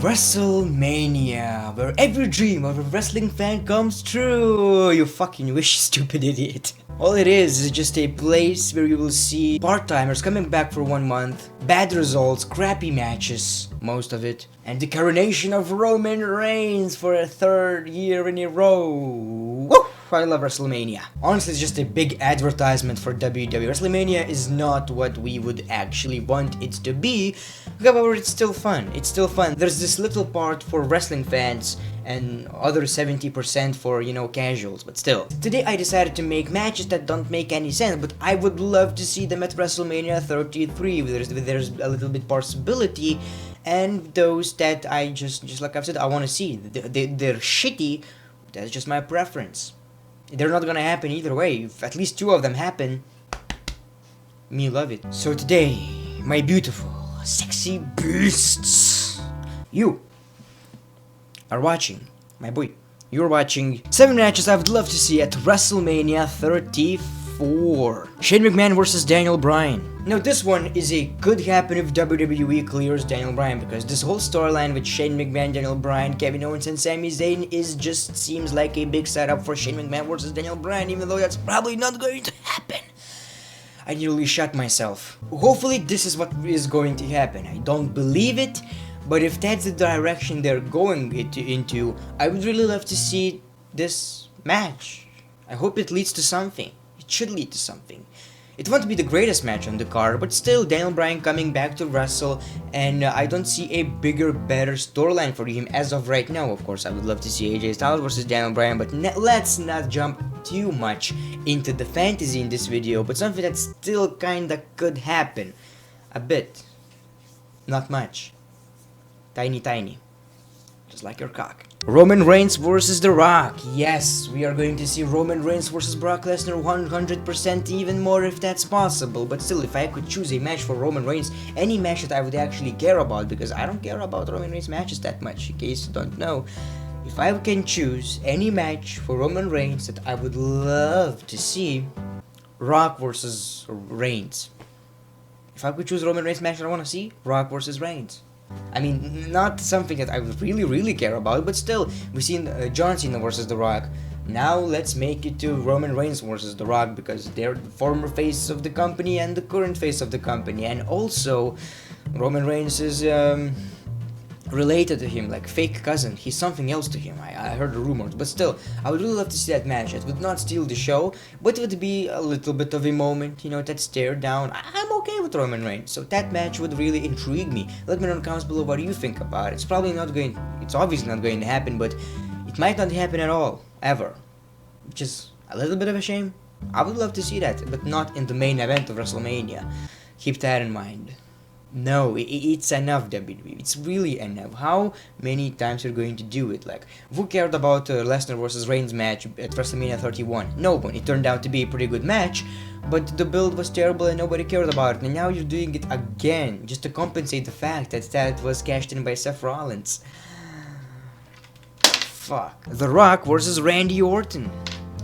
WrestleMania, where every dream of a wrestling fan comes true. You fucking wish, stupid idiot. All it is just a place where you will see part-timers coming back for 1 month, bad results, crappy matches, most of it, and the coronation of Roman Reigns for a 3rd year in a row. Woo! I love WrestleMania. Honestly, it's just a big advertisement for WWE. WrestleMania is not what we would actually want it to be. However, it's still fun. It's still fun. There's this little part for wrestling fans and other 70% for, casuals, but still. Today I decided to make matches that don't make any sense, but I would love to see them at WrestleMania 33. There's a little bit possibility, and those that I just like I've said, I want to see. They're shitty. That's just my preference. They're not gonna happen either way. If at least 2 of them happen, me love it. So today, my beautiful, sexy beasts, you are watching, my boy, you're watching 7 matches I would love to see at WrestleMania 34. Shane McMahon versus Daniel Bryan. Now this one could happen if WWE clears Daniel Bryan, because this whole storyline with Shane McMahon, Daniel Bryan, Kevin Owens and Sami Zayn just seems like a big setup for Shane McMahon versus Daniel Bryan, even though that's probably not going to happen. I nearly shot myself. Hopefully this is what is going to happen. I don't believe it, but if that's the direction they're going into, I would really love to see this match. I hope it leads to something. It should lead to something. It won't be the greatest match on the card, but still, Daniel Bryan coming back to wrestle, and I don't see a bigger, better storyline for him as of right now. Of course, I would love to see AJ Styles versus Daniel Bryan, but let's not jump too much into the fantasy in this video, but something that still kinda could happen. A bit. Not much. Tiny. Just like your cock. Roman Reigns versus The Rock. Yes, we are going to see Roman Reigns versus Brock Lesnar 100%, even more if that's possible. But still, if I could choose a match for Roman Reigns, any match that I would actually care about, because I don't care about Roman Reigns matches that much, in case you don't know. If I can choose any match for Roman Reigns that I would love to see, Rock versus Reigns. If I could choose Roman Reigns match that I want to see, Rock versus Reigns. I mean, not something that I would really care about, but still, we've seen John Cena versus The Rock. Now let's make it to Roman Reigns versus The Rock, because they're the former face of the company and the current face of the company, and also Roman Reigns is related to him, like fake cousin. He's something else to him. I heard the rumors, but still, I would really love to see that match. It would not steal the show, but it would be a little bit of a moment, that stare down. I'm okay with Roman Reigns, so that match would really intrigue me. Let me know in the comments below what you think about it. It's obviously not going to happen, but it might not happen at all, ever. Which is a little bit of a shame. I would love to see that, but not in the main event of WrestleMania. Keep that in mind. No, it's enough, WWE. It's really enough. How many times you're going to do it? Like, who cared about Lesnar versus Reigns match at WrestleMania 31? No one. It turned out to be a pretty good match, but the build was terrible and nobody cared about it. And now you're doing it again, just to compensate the fact that was cashed in by Seth Rollins. Fuck. The Rock versus Randy Orton.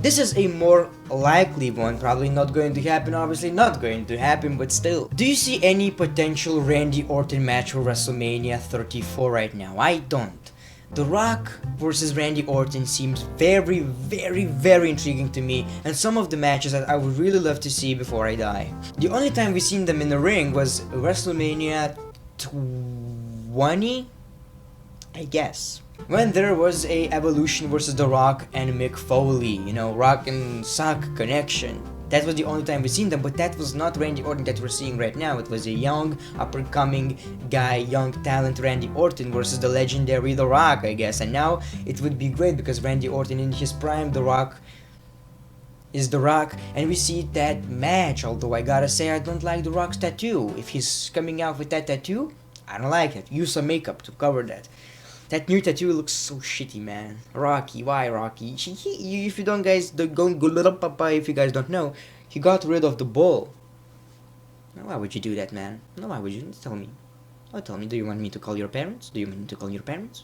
This is a more likely one, probably not going to happen, obviously not going to happen, but still. Do you see any potential Randy Orton match for WrestleMania 34 right now? I don't. The Rock versus Randy Orton seems very intriguing to me, and some of the matches that I would really love to see before I die. The only time we've seen them in the ring was WrestleMania 20, I guess, when there was a Evolution versus The Rock and Mick Foley, Rock and Sock connection. That was the only time we've seen them, but that was not Randy Orton that we're seeing right now. It was a young, up-and-coming guy, young talent Randy Orton versus the legendary The Rock, I guess. And now it would be great because Randy Orton in his prime, The Rock is The Rock, and we see that match. Although I gotta say, I don't like The Rock's tattoo. If he's coming out with that tattoo, I don't like it. Use some makeup to cover that. That new tattoo looks so shitty, man. Rocky, why Rocky? If you don't guys, if you guys don't know, he got rid of the bull. Now, why would you do that, man? No, why would you? Tell me. Oh, tell me, do you want me to call your parents? Do you want me to call your parents?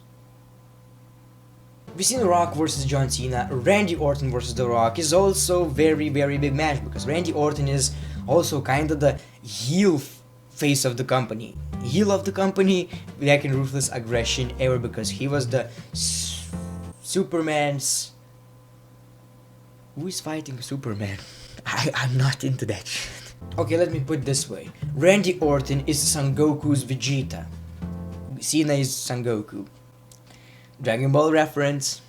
We've seen The Rock versus John Cena. Randy Orton versus The Rock is also very big match, because Randy Orton is also kind of the heel face of the company. He loved the company back in Ruthless Aggression era because he was the Superman's... Who is fighting Superman? I'm not into that shit. Okay, let me put it this way. Randy Orton is Son Goku's Vegeta. Cena is Son Goku. Dragon Ball reference.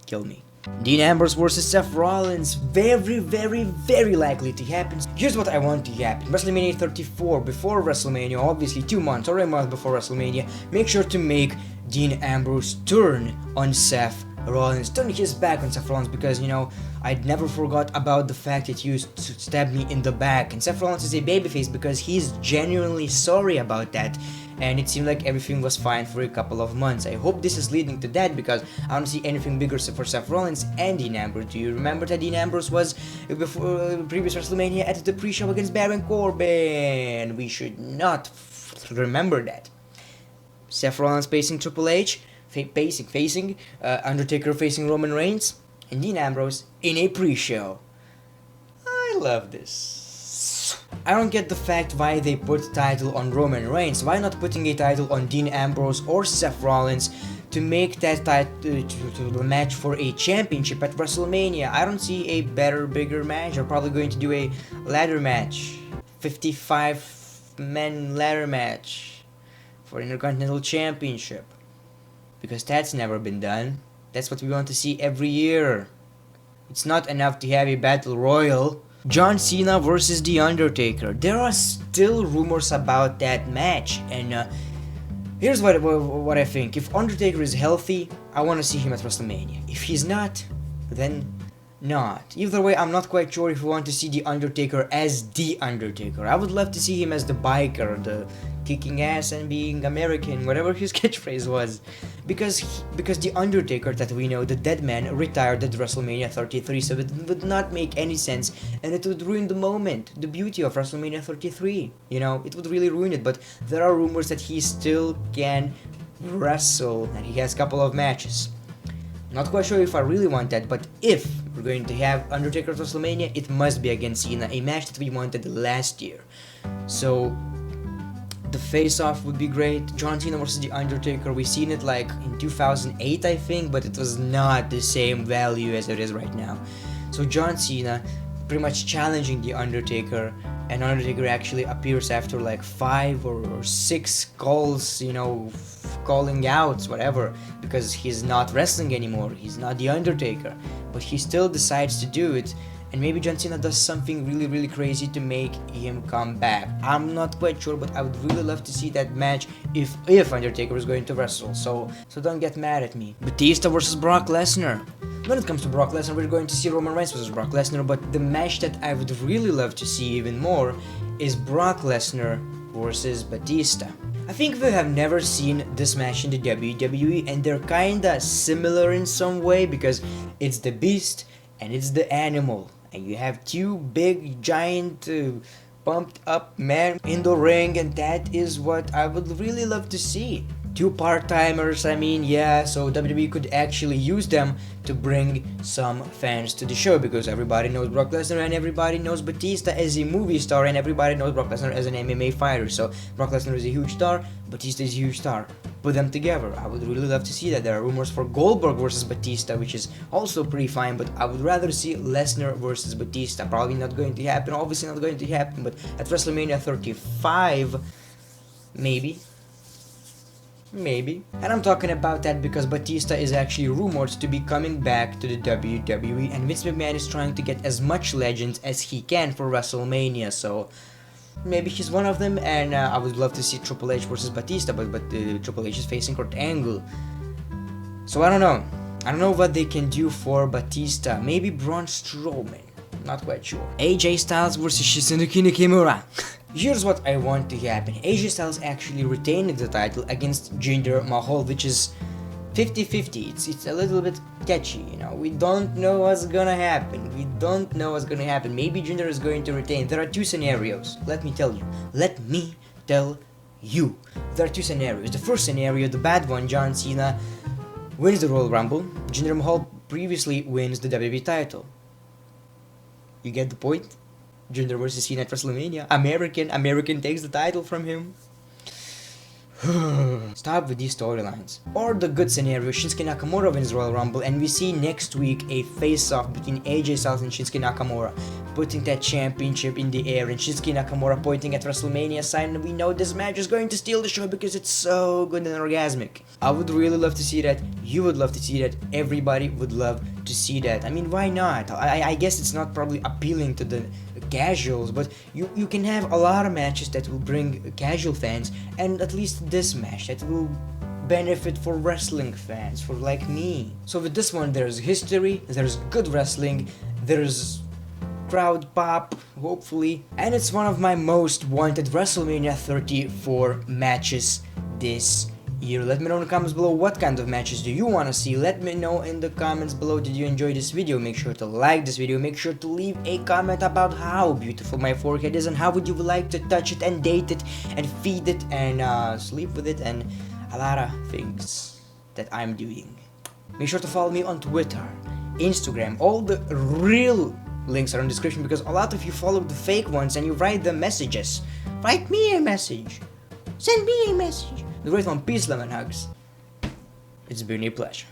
Kill me. Dean Ambrose versus Seth Rollins. Very, very, very likely to happen. Here's what I want to happen. WrestleMania 34, before WrestleMania, obviously 2 months or a month before WrestleMania, make sure to make Dean Ambrose turn on Seth Rollins, turn his back on Seth Rollins, because, you know, I'd never forgot about the fact that he used to stab me in the back, and Seth Rollins is a babyface because he's genuinely sorry about that, and it seemed like everything was fine for a couple of months. I hope this is leading to that, because I don't see anything bigger for Seth Rollins and Dean Ambrose. Do you remember that Dean Ambrose was before previous WrestleMania at the pre-show against Baron Corbin? We should not remember that. Seth Rollins facing Triple H, facing Undertaker facing Roman Reigns, and Dean Ambrose in a pre-show. I love this. I don't get the fact why they put title on Roman Reigns. Why not putting a title on Dean Ambrose or Seth Rollins to make that title match for a championship at WrestleMania? I don't see a better, bigger match. They're probably going to do a ladder match, 55-man ladder match for Intercontinental Championship, because that's never been done. That's what we want to see every year. It's not enough to have a battle royal. John Cena versus The Undertaker. There are still rumors about that match, and here's what I think. If Undertaker is healthy, I want to see him at WrestleMania. If he's not, then not. Either way, I'm not quite sure if we want to see The Undertaker as The Undertaker. I would love to see him as the biker, the kicking ass and being American, whatever his catchphrase was. Because The Undertaker that we know, the dead man, retired at WrestleMania 33, so it would not make any sense, and it would ruin the moment, the beauty of WrestleMania 33. You know, it would really ruin it, but there are rumors that he still can wrestle, and he has a couple of matches. Not quite sure if I really want that, but if we're going to have Undertaker at WrestleMania, it must be against Cena, a match that we wanted last year. So the face-off would be great. John Cena versus The Undertaker, we seen it like in 2008, I think, but it was not the same value as it is right now. So John Cena pretty much challenging The Undertaker, and Undertaker actually appears after like 5 or 6 calls, you know, calling outs, whatever, because he's not wrestling anymore, he's not The Undertaker, but he still decides to do it. And maybe John Cena does something really, really crazy to make him come back. I'm not quite sure, but I would really love to see that match if Undertaker is going to wrestle. So don't get mad at me. Batista versus Brock Lesnar. When it comes to Brock Lesnar, we're going to see Roman Reigns versus Brock Lesnar, but the match that I would really love to see even more is Brock Lesnar versus Batista. I think we have never seen this match in the WWE, and they're kinda similar in some way because it's the Beast and it's the Animal. And you have 2 big, giant, pumped up men in the ring, and that is what I would really love to see. 2 part-timers, I mean, yeah, so WWE could actually use them to bring some fans to the show, because everybody knows Brock Lesnar and everybody knows Batista as a movie star, and everybody knows Brock Lesnar as an MMA fighter. So Brock Lesnar is a huge star, Batista is a huge star. Put them together. I would really love to see that. There are rumors for Goldberg versus Batista, which is also pretty fine, but I would rather see Lesnar versus Batista. Probably not going to happen, obviously not going to happen, but at WrestleMania 35, maybe. And I'm talking about that because Batista is actually rumored to be coming back to the WWE, and Vince McMahon is trying to get as much legends as he can for WrestleMania, so maybe he's one of them. And I would love to see Triple H versus Batista, but Triple H is facing Kurt Angle, so I don't know what they can do for Batista. Maybe Braun Strowman, not quite sure. AJ Styles versus Shinsuke Nakamura. Here's what I want to happen. AJ Styles actually retaining the title against Jinder Mahal, which is 50-50. It's a little bit catchy, you know. We don't know what's gonna happen. Maybe Jinder is going to retain. There are 2 scenarios. Let me tell you. There are 2 scenarios. The first scenario, the bad one, John Cena wins the Royal Rumble. Jinder Mahal previously wins the WWE title. You get the point? Jinder versus Cena at WrestleMania. American takes the title from him. Stop with these storylines. Or the good scenario, Shinsuke Nakamura wins Royal Rumble and we see next week a face-off between AJ Styles and Shinsuke Nakamura, putting that championship in the air and Shinsuke Nakamura pointing at WrestleMania sign, and we know this match is going to steal the show because it's so good and orgasmic. I would really love to see that, you would love to see that, everybody would love to see that. I mean, why not? I guess it's not probably appealing to the casuals, but you can have a lot of matches that will bring casual fans, and at least this match that will benefit for wrestling fans, for like me. So with this one, there's history, there's good wrestling, there's crowd pop, hopefully, and it's one of my most wanted WrestleMania 34 matches this year. Let me know in the comments below what kind of matches do you want to see. Let me know in the comments below, did you enjoy this video? Make sure to like this video, make sure to leave a comment about how beautiful my forehead is and how would you like to touch it and date it and feed it and sleep with it and a lot of things that I'm doing. Make sure to follow me on Twitter, Instagram, all the real links are in the description because a lot of you follow the fake ones and you write them messages. Write me a message. Send me a message. The great one, peace, love, and hugs. It's been a pleasure.